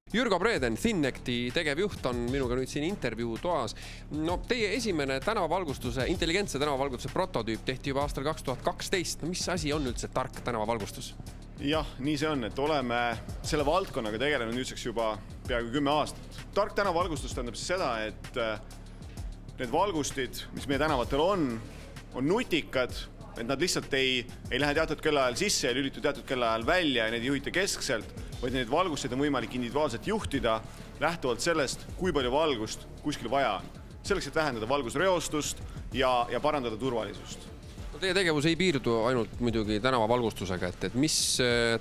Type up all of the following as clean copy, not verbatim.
Jürgo Breden, Thinnecti tegevjuht on minuga nüüd siin intervjuu toas. No, teie esimene intelligentse tänavavalgustuse prototüüp tehti juba aastal 2012. No, mis asi on üldse tark tänavavalgustus? Jah, nii see on, et oleme selle valdkonnaga tegelenud nüüdseks juba peaaegu 10 aastat. Tark tänavavalgustus tähendab seda, et need valgustid, mis meie tänavatel on nutikad, et nad lihtsalt ei lähe teatud kellaajal sisse ja lülitu teatud kellaajal välja ja need ei juhita keskselt, vaid need valgused on võimalik individuaalselt juhtida lähtuvalt sellest, kui palju valgust kuskil vaja on. Selleks, et vähendada valgusreostust ja parandada turvalisust. No, teie tegevus ei piirdu ainult muidugi tänavavalgustusega, et mis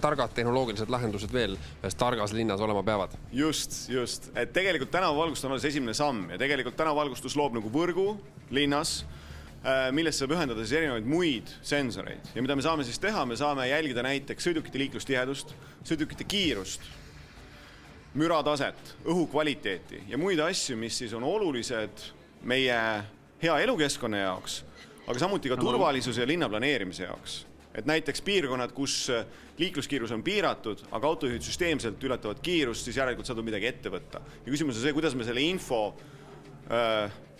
targad tehnoloogilised lahendused veel ühes targas linnas olema peavad? Just. Et tegelikult tänavavalgustus on alles esimene samm ja tegelikult tänavavalgustus loob nagu võrgu linnas, millest saab ühendada siis erinevaid muid sensoreid. Ja mida me saame siis teha? Me saame jälgida näiteks sõidukite liiklustihedust, sõidukite kiirust, mürataset, õhu kvaliteeti ja muid asju, mis siis on olulised meie hea elukeskkonna jaoks, aga samuti ka turvalisuse ja linna planeerimise jaoks. Et näiteks piirkonnad, kus liikluskiirus on piiratud, aga autojuhid süsteemselt ületavad kiirust, siis järelikult saab midagi ette võtta. Ja küsimus on see, kuidas me selle info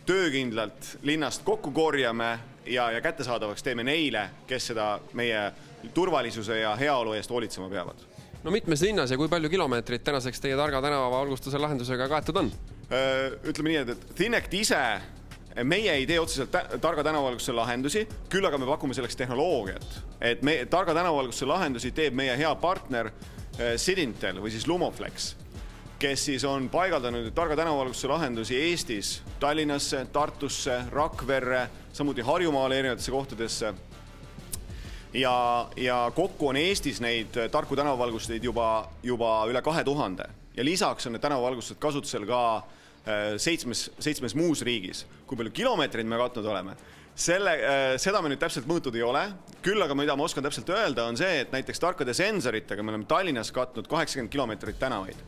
töökindlalt linnast kokku korjame ja kättesaadavaks teeme neile, kes seda meie turvalisuse ja heaolu eest hoolitsema peavad. No mitmes linnas ja kui palju kilomeetrit tänaseks teie targa tänavavalgustuse lahendusega kaetud on? Ütleme nii, et Thinnect ise, meie ei tee otseselt targa tänavavalgustuse lahendusi, küll aga me pakume selleks tehnoloogiat. Et targa tänavavalgustuse lahendusi teeb meie hea partner Sidintel või siis Lumoflex, kes siis on paigaldanud targa tänavavalgustuse lahendusi Eestis, Tallinnasse, Tartusse, Rakverre, samuti Harjumaale erinevatesse kohtadesse. Ja kokku on Eestis neid tarku tänavavalgusteid juba üle 2000 ja lisaks on need tänavavalgustused kasutusel ka 7 muus riigis. Kui palju kilomeetreid me katnud oleme, seda me nüüd täpselt mõõtud ei ole. Küll aga mida ma oskan täpselt öelda on see, et näiteks tarkade sensoritega me oleme Tallinnas katnud 80 kilomeetrit tänavaid.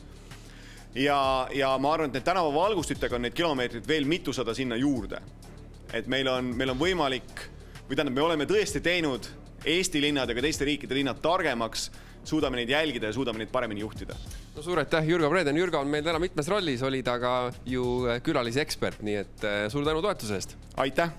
Ja ma arvan, et need tänavavalgustitega on need kilomeetrid veel mitusada sinna juurde. Et meil on võimalik, või tähendab, me oleme tõesti teinud Eesti linnad ja ka teiste riikide linnad targemaks, suudame neid jälgida ja suudame neid paremini juhtida. No suur aitäh, Jürgo Breden. Jürgo on meil täna mitmes rollis, oli ta ka ju külalise ekspert, nii et suur tänu toetuse eest. Aitäh!